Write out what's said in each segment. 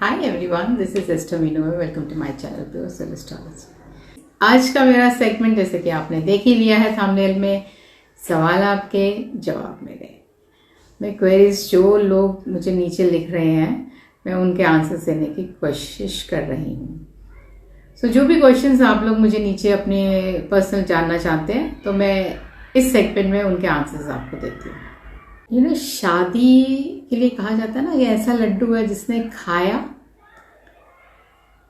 Hi everyone, this is Aster Meenu. Welcome to my channel pure soul astrology. आज का मेरा segment जैसे कि आपने देख ही लिया है थंबनेल में, सवाल आपके जवाब मेरे। मैं क्वेरीज जो लोग मुझे नीचे लिख रहे हैं मैं उनके आंसर्स देने की कोशिश कर रही हूँ। सो जो भी क्वेश्चंस आप लोग मुझे नीचे अपने पर्सनल जानना चाहते हैं तो मैं इस सेगमेंट में उनके आंसर्स आपको देती हूँ। शादी के लिए कहा जाता है ना, ये ऐसा लड्डू है जिसने खाया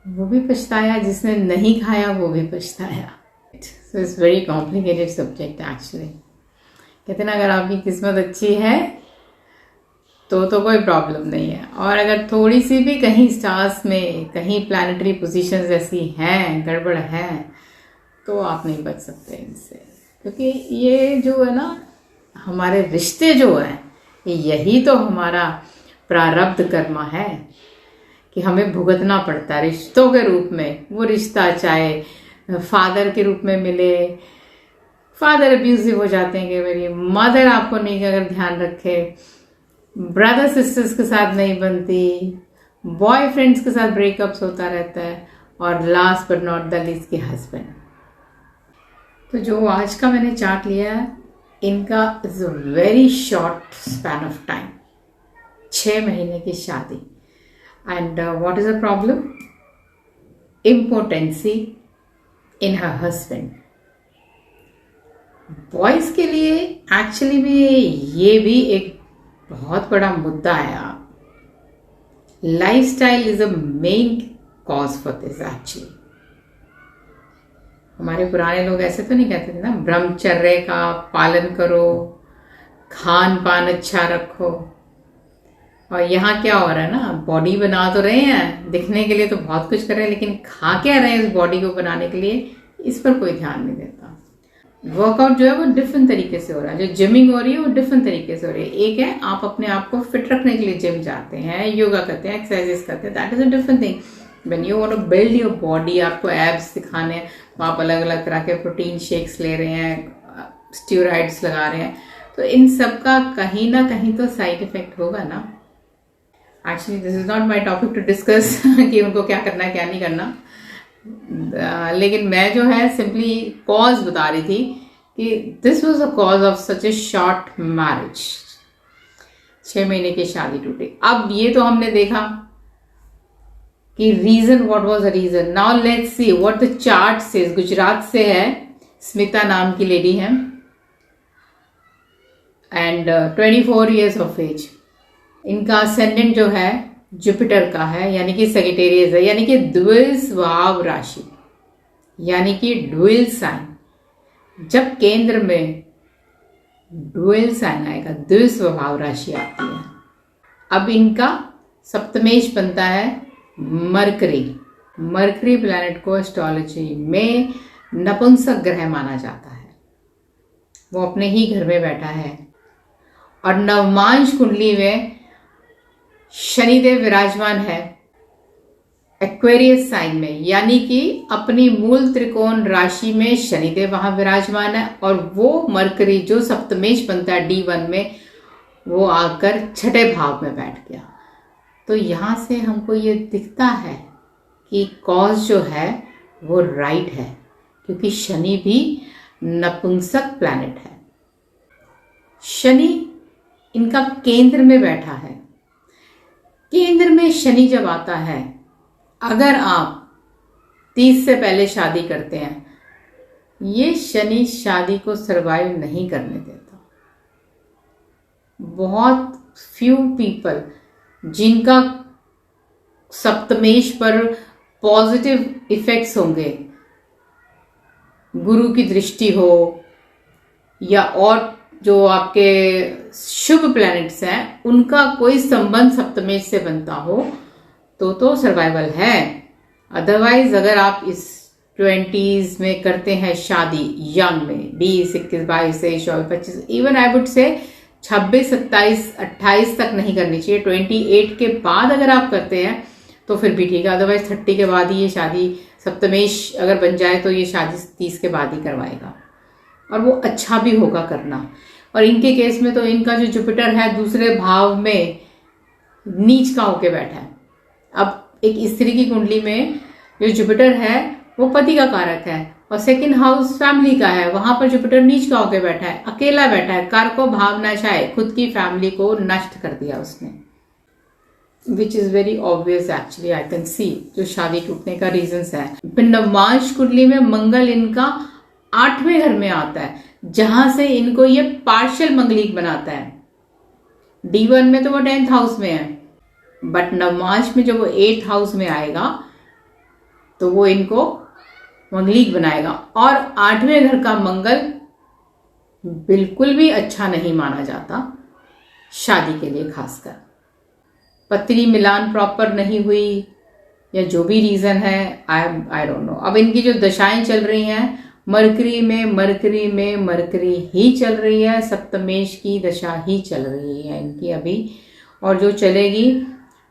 वो भी पछताया, जिसने नहीं खाया वो भी पछताया। So it's very complicated subject actually. कहते ना, अगर आपकी किस्मत अच्छी है तो कोई प्रॉब्लम नहीं है, और अगर थोड़ी सी भी कहीं स्टार्स में कहीं प्लैनेटरी पोजीशंस ऐसी हैं, गड़बड़ है, तो आप नहीं बच सकते इनसे। क्योंकि ये जो है ना, हमारे रिश्ते जो हैं, यही तो हमारा प्रारब्ध कर्म है कि हमें भुगतना पड़ता है रिश्तों के रूप में। वो रिश्ता चाहे फादर के रूप में मिले, फादर अब्यूजिव हो जाते हैं, कि मेरी मदर आपको नहीं अगर ध्यान रखे, ब्रदर सिस्टर्स के साथ नहीं बनती, बॉयफ्रेंड्स के साथ ब्रेकअप्स होता रहता है, और last but not the least के हस्बैंड। तो जो आज का मैंने चार्ट लिया है, इनका is a very short span of time, 6 महीने की शादी। And what is the problem? Impotency in her husband. Boys के लिए एक्चुअली में ये भी एक बहुत बड़ा मुद्दा है। Lifestyle is a main cause for this actually. हमारे पुराने लोग ऐसे तो नहीं कहते थे ना, ब्रह्मचर्य का पालन करो, खान पान अच्छा रखो। और यहाँ क्या हो रहा है ना, बॉडी बना तो रहे हैं, दिखने के लिए तो बहुत कुछ कर रहे हैं, लेकिन खा क्या रहे हैं इस बॉडी को बनाने के लिए, इस पर कोई ध्यान नहीं देता। वर्कआउट जो है वो डिफरेंट तरीके से हो रहा है, जो जिमिंग हो रही है वो डिफरेंट तरीके से हो रही है। एक है आप अपने आप को फिट रखने के लिए जिम जाते हैं, योगा करते हैं, एक्सरसाइजेस करते हैं, that is a different thing. When you want to build your body, आपको एब्स दिखाने हैं, तो आप अलग अलग तरह के प्रोटीन शेक्स ले रहे हैं, स्टीरॉइड्स लगा रहे हैं, तो इन सब का कहीं ना कहीं तो साइड इफेक्ट होगा ना। Actually this is not my topic to discuss कि उनको क्या करना है क्या नहीं करना, लेकिन मैं जो है सिंपली कॉज बता रही थी कि this was the cause of such A short marriage. 6 महीने की शादी टूटी। अब ये तो हमने देखा कि reason, what was the reason. Now let's see what the chart says. Gujarat से है, स्मिता नाम की लेडी है, एंड 24 ईयर्स ऑफ एज। इनका असेंडेंट जो है जुपिटर का है, यानी कि सेजिटेरियस है, यानी कि द्विल स्वभाव राशि, यानी कि ड्यूल साइन। जब केंद्र में ड्यूल साइन आएगा, द्विल स्वभाव राशि आती है। अब इनका सप्तमेश बनता है मरकरी। मरकरी प्लैनेट को एस्ट्रोलॉजी में नपुंसक ग्रह माना जाता है। वो अपने ही घर में बैठा है, और नवमांश कुंडली में शनिदेव विराजमान है एक्वेरियस साइन में, यानी कि अपनी मूल त्रिकोण राशि में शनिदेव वहां विराजमान है, और वो मरकरी जो सप्तमेश बनता है D1 में, वो आकर छठे भाव में बैठ गया। तो यहां से हमको ये दिखता है कि कॉज जो है वो राइट है, क्योंकि शनि भी नपुंसक प्लैनेट है। शनि इनका केंद्र में बैठा है। केंद्र में शनि जब आता है, अगर आप 30 से पहले शादी करते हैं, ये शनि शादी को सरवाइव नहीं करने देता। बहुत फ्यू पीपल जिनका सप्तमेश पर पॉजिटिव इफेक्ट्स होंगे, गुरु की दृष्टि हो या और जो आपके शुभ प्लैनेट्स हैं उनका कोई संबंध सप्तमेश से बनता हो, तो सर्वाइवल है। अदरवाइज अगर आप इस 20s में करते हैं शादी, यंग में 20, 21, 22, 23, 25, इवन आई वुड से 26, 27, 28 तक नहीं करनी चाहिए। 28 के बाद अगर आप करते हैं तो फिर भी ठीक है, अदरवाइज 30 के बाद ही ये शादी, सप्तमेश अगर बन जाए तो ये शादी 30 के बाद ही करवाएगा, और वो अच्छा भी होगा करना। और इनके केस में तो इनका जो जुपिटर है दूसरे भाव में नीच का होके बैठा है, अब एक स्त्री की कुंडली में जो जुपिटर है वो पति का कारक है और सेकंड हाउस फैमिली का है, वहां पर जुपिटर नीच का होकर बैठा है, अकेला बैठा है, कारको भावनाशाय, खुद की फैमिली को नष्ट कर दिया उसने, which is very obvious actually, I can see जो शादी टूटने का रीजंस है। फिर नवमांश कुंडली में मंगल इनका 8वें घर में आता है, जहां से इनको ये पार्शियल मंगलिक बनाता है। D1 में तो वो 10th हाउस में है, बट नवमांश में जब वो 8th हाउस में आएगा तो वो इनको मंगलिक बनाएगा। और 8वें घर का मंगल बिल्कुल भी अच्छा नहीं माना जाता शादी के लिए, खासकर पत्री मिलान प्रॉपर नहीं हुई या जो भी रीजन है, आई डोंट नो। अब इनकी जो दशाएं चल रही हैं, मरकरी में मरकरी ही चल रही है, सप्तमेश की दशा ही चल रही है इनकी अभी, और जो चलेगी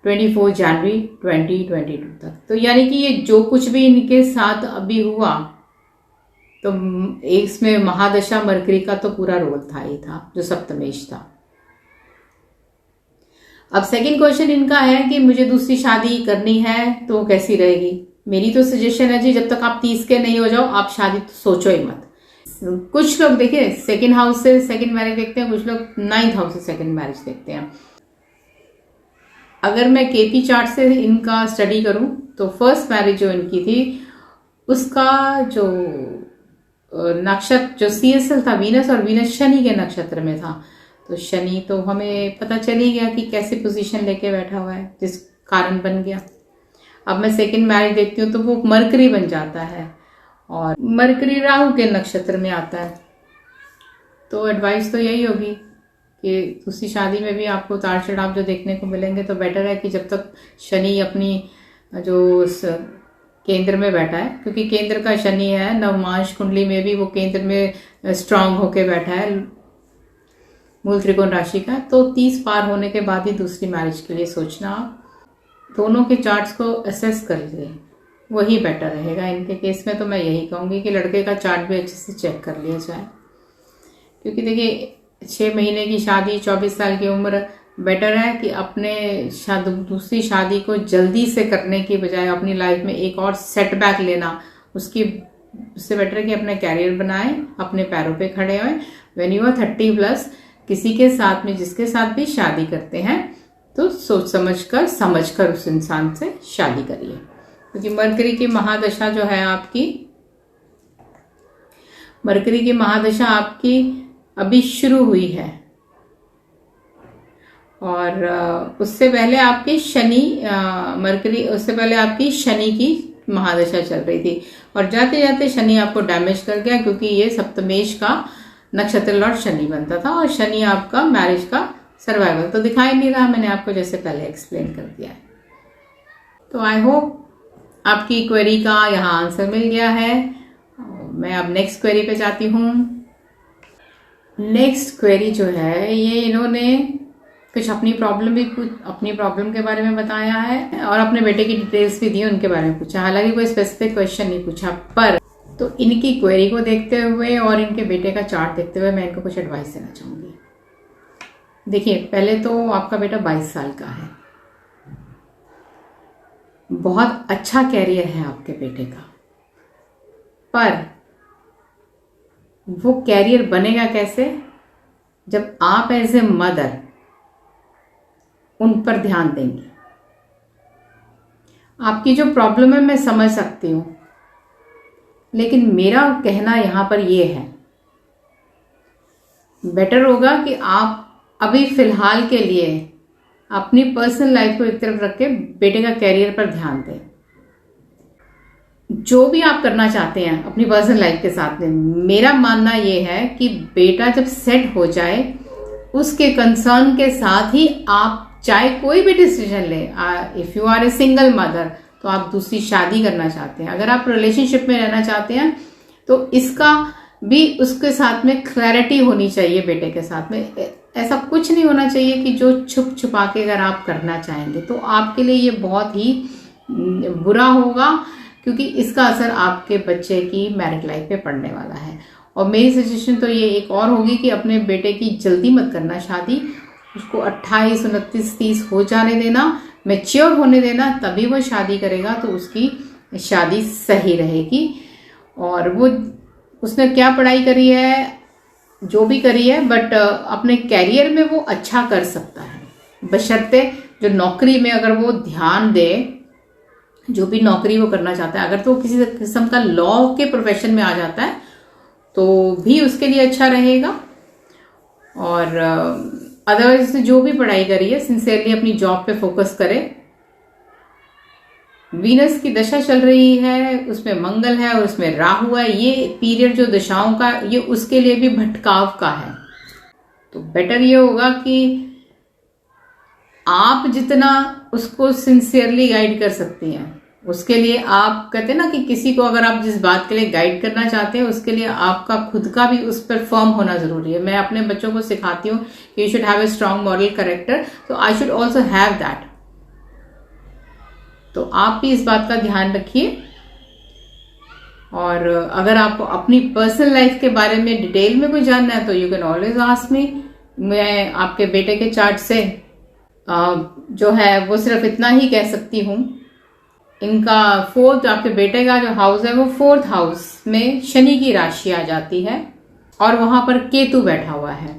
24 जनवरी 2022 तक। तो यानी कि ये जो कुछ भी इनके साथ अभी हुआ, तो इसमें महादशा मरकरी का तो पूरा रोल था ही था, जो सप्तमेश था। अब सेकंड क्वेश्चन इनका है कि मुझे दूसरी शादी करनी है तो कैसी रहेगी। मेरी तो सजेशन है जी, जब तक आप 30 के नहीं हो जाओ आप शादी तो सोचो ही मत। कुछ लोग देखिए सेकंड हाउस से सेकंड मैरिज देखते हैं, कुछ लोग 9th हाउस से सेकंड मैरिज देखते हैं। अगर मैं केपी चार्ट से इनका स्टडी करूं तो फर्स्ट मैरिज जो इनकी थी उसका जो नक्षत्र जो CSL था वीनस, और वीनस शनि के नक्षत्र में था, तो शनि तो हमें पता चल ही गया कि कैसे पोजीशन लेके बैठा हुआ है, जिस कारण बन गया। अब मैं सेकंड मैरिज देखती हूँ तो वो मरकरी बन जाता है, और मरकरी राहु के नक्षत्र में आता है। तो एडवाइस तो यही होगी कि दूसरी शादी में भी आपको उतार चढ़ाव जो देखने को मिलेंगे, तो बेटर है कि जब तक शनि अपनी जो केंद्र में बैठा है, क्योंकि केंद्र का शनि है, नवमांश कुंडली में भी वो केंद्र में स्ट्रांग होके बैठा है मूल त्रिकोण राशि का, तो 30 पार होने के बाद ही दूसरी मैरिज के लिए सोचना। आप दोनों के चार्ट्स को असेस कर लिए, वही बेटर रहेगा। इनके केस में तो मैं यही कहूँगी कि लड़के का चार्ट भी अच्छे से चेक कर लिया जाए, क्योंकि देखिए 6 महीने की शादी, 24 साल की उम्र, बेटर है कि अपने दूसरी शादी को जल्दी से करने की बजाय अपनी लाइफ में एक और सेटबैक लेना, उससे बेटर है कि अपने कैरियर बनाएं, अपने पैरों पे खड़े हों। व्हेन यू आर 30+ किसी के साथ में, जिसके साथ भी शादी करते हैं, तो सोच समझकर उस इंसान से शादी करिए, क्योंकि मरकरी की महादशा जो है आपकी, मरकरी की महादशा आपकी अभी शुरू हुई है, और उससे पहले आपकी उससे पहले आपकी शनि की महादशा चल रही थी, और जाते जाते शनि आपको डैमेज कर गया, क्योंकि ये सप्तमेश का नक्षत्र लॉर्ड शनि बनता था, और शनि आपका मैरिज का सर्वाइवल तो दिखाई नहीं रहा, मैंने आपको जैसे पहले एक्सप्लेन कर दिया है। तो आई होप आपकी क्वेरी का यहाँ आंसर मिल गया है। मैं अब नेक्स्ट क्वेरी पे जाती हूँ। नेक्स्ट क्वेरी जो है, ये इन्होंने कुछ अपनी प्रॉब्लम के बारे में बताया है, और अपने बेटे की डिटेल्स भी दी, उनके बारे में पूछा। हालांकि कोई स्पेसिफिक क्वेश्चन नहीं पूछा, पर तो इनकी क्वेरी को देखते हुए और इनके बेटे का चार्ट देखते हुए मैं इनको कुछ एडवाइस देना चाहूंगी। देखिए, पहले तो आपका बेटा 22 साल का है, बहुत अच्छा कैरियर है आपके बेटे का, पर वो कैरियर बनेगा कैसे जब आप एज ए मदर उन पर ध्यान देंगे। आपकी जो प्रॉब्लम है मैं समझ सकती हूं, लेकिन मेरा कहना यहां पर यह है, बेटर होगा कि आप अभी फिलहाल के लिए अपनी पर्सनल लाइफ को एक तरफ रख के बेटे का कैरियर पर ध्यान दें। जो भी आप करना चाहते हैं अपनी पर्सनल लाइफ के साथ में, मेरा मानना यह है कि बेटा जब सेट हो जाए, उसके कंसर्न के साथ ही आप चाहे कोई भी डिसीजन ले। If you are a single mother, तो आप दूसरी शादी करना चाहते हैं, अगर आप रिलेशनशिप में रहना चाहते हैं, तो इसका भी उसके साथ में क्लैरिटी होनी चाहिए। बेटे के साथ में ऐसा कुछ नहीं होना चाहिए कि जो छुप छुपा के अगर आप करना चाहेंगे तो आपके लिए ये बहुत ही बुरा होगा, क्योंकि इसका असर आपके बच्चे की मैरिड लाइफ पे पड़ने वाला है। और मेरी सजेशन तो ये एक और होगी कि अपने बेटे की जल्दी मत करना शादी, उसको 28, 29, 30 हो जाने देना। मैच्योर होने देना, तभी वो शादी करेगा, तो उसकी शादी सही रहेगी। और वो उसने क्या पढ़ाई करी है, जो भी करी है, बट अपने कैरियर में वो अच्छा कर सकता है, बशर्ते जो नौकरी में अगर वो ध्यान दे, जो भी नौकरी वो करना चाहता है, अगर तो किसी किस्म का लॉ के प्रोफेशन में आ जाता है तो भी उसके लिए अच्छा रहेगा। और अदरवाइज जो भी पढ़ाई करी है सिंसियरली अपनी जॉब पे फोकस करे। वीनस की दशा चल रही है, उसमें मंगल है और उसमें राहु है। ये पीरियड जो दशाओं का, ये उसके लिए भी भटकाव का है। तो बेटर ये होगा कि आप जितना उसको सिंसियरली गाइड कर सकती हैं, उसके लिए आप कहते हैं ना कि किसी को अगर आप जिस बात के लिए गाइड करना चाहते हैं, उसके लिए आपका खुद का भी उस पर फर्म होना जरूरी है। मैं अपने बच्चों को सिखाती हूँ कि you should have a strong moral character, तो I should also have that. तो आप भी इस बात का ध्यान रखिए। और अगर आपको अपनी पर्सनल लाइफ के बारे में डिटेल में कोई जानना है तो you can always ask me. मैं आपके बेटे के चार्ट से जो है वो सिर्फ इतना ही कह सकती हूँ, इनका फोर्थ, आपके बेटे का जो हाउस है वो 4th हाउस में शनि की राशि आ जाती है और वहां पर केतु बैठा हुआ है।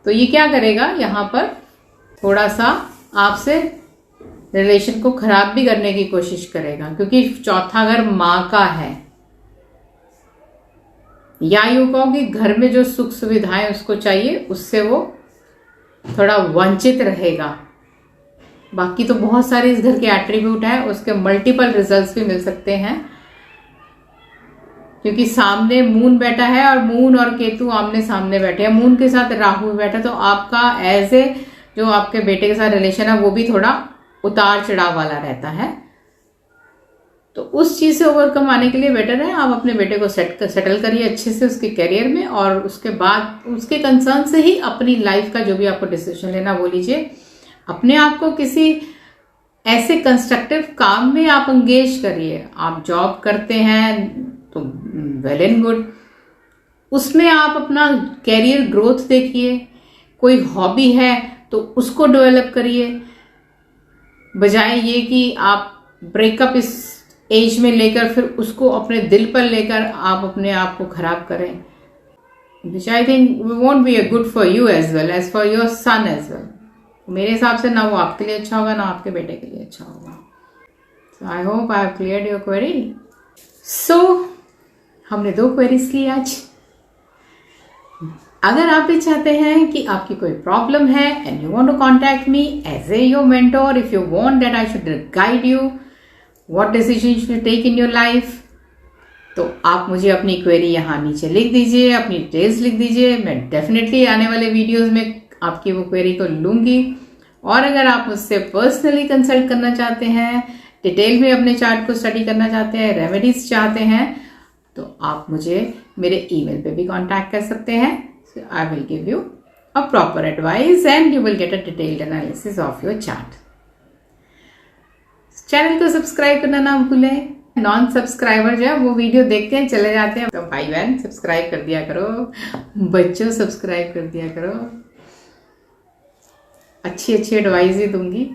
तो ये क्या करेगा, यहाँ पर थोड़ा सा आपसे रिलेशन को खराब भी करने की कोशिश करेगा, क्योंकि चौथा घर मां का है। या यूं कहो कि घर में जो सुख सुविधाएं उसको चाहिए उससे वो थोड़ा वंचित रहेगा। बाकी तो बहुत सारे इस घर के एट्रीब्यूट हैं, उसके मल्टीपल रिजल्ट्स भी मिल सकते हैं, क्योंकि सामने मून बैठा है और मून और केतु आमने सामने बैठे हैं। मून के साथ राहु बैठा, तो आपका एज ए जो आपके बेटे के साथ रिलेशन है वो भी थोड़ा उतार चढ़ाव वाला रहता है। तो उस चीज से ओवरकम आने के लिए बेटर है आप अपने बेटे को सेटल करिए अच्छे से उसके करियर में, और उसके बाद उसके कंसर्न से ही अपनी लाइफ का जो भी आपको डिसीजन लेना वो लीजिए। अपने आप को किसी ऐसे कंस्ट्रक्टिव काम में आप एंगेज करिए। आप जॉब करते हैं तो वेल एंड गुड, उसमें आप अपना कैरियर ग्रोथ देखिए। कोई हॉबी है तो उसको डेवलप करिए, बजाय ये कि आप ब्रेकअप इस एज में लेकर फिर उसको अपने दिल पर लेकर आप अपने आप को खराब करें, which I think won't be a good for you as well as for your son as well. मेरे हिसाब से ना वो आपके लिए अच्छा होगा ना आपके बेटे के लिए अच्छा होगा। So I hope I have cleared your query. So हमने 2 क्वेरीज की आज। अगर आप भी चाहते हैं कि आपकी कोई प्रॉब्लम है and you want to contact me as a your mentor, if you want that I should guide you what decision you should take in your life, तो आप मुझे अपनी क्वेरी यहाँ नीचे लिख दीजिए, अपनी डिटेल्स लिख दीजिए। मैं डेफिनेटली आने वाले वीडियोज में आपकी वो क्वेरी को लूंगी। और अगर आप मुझसे पर्सनली कंसल्ट करना चाहते हैं, डिटेल में अपने चार्ट को स्टडी करना चाहते हैं, रेमेडीज चाहते हैं, तो आप मुझे मेरे ईमेल पे भी कांटेक्ट कर सकते हैं। So I will give you a proper advice and you will get a detailed analysis of your chart. Channel को सब्सक्राइब करना ना भूलें। नॉन सब्सक्राइबर जो है वो वीडियो देखते हैं चले जाते हैं, तो भाई बहन सब्सक्राइब कर दिया करो, बच्चों सब्सक्राइब कर दिया करो। अच्छी एडवाइस ही दूंगी,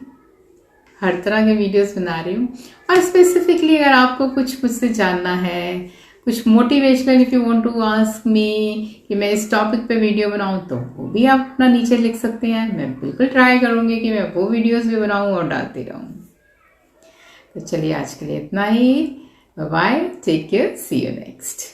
हर तरह के वीडियोस बना रही हूँ। और स्पेसिफिकली अगर आपको कुछ मुझसे जानना है, कुछ motivational, if you want to ask me कि मैं इस टॉपिक पे वीडियो बनाऊं, तो वो भी आप अपना नीचे लिख सकते हैं। मैं बिल्कुल ट्राई करूंगी कि मैं वो वीडियोस भी बनाऊं और डालती रहूं। तो चलिए आज के लिए इतना ही, bye bye, take care, see you next.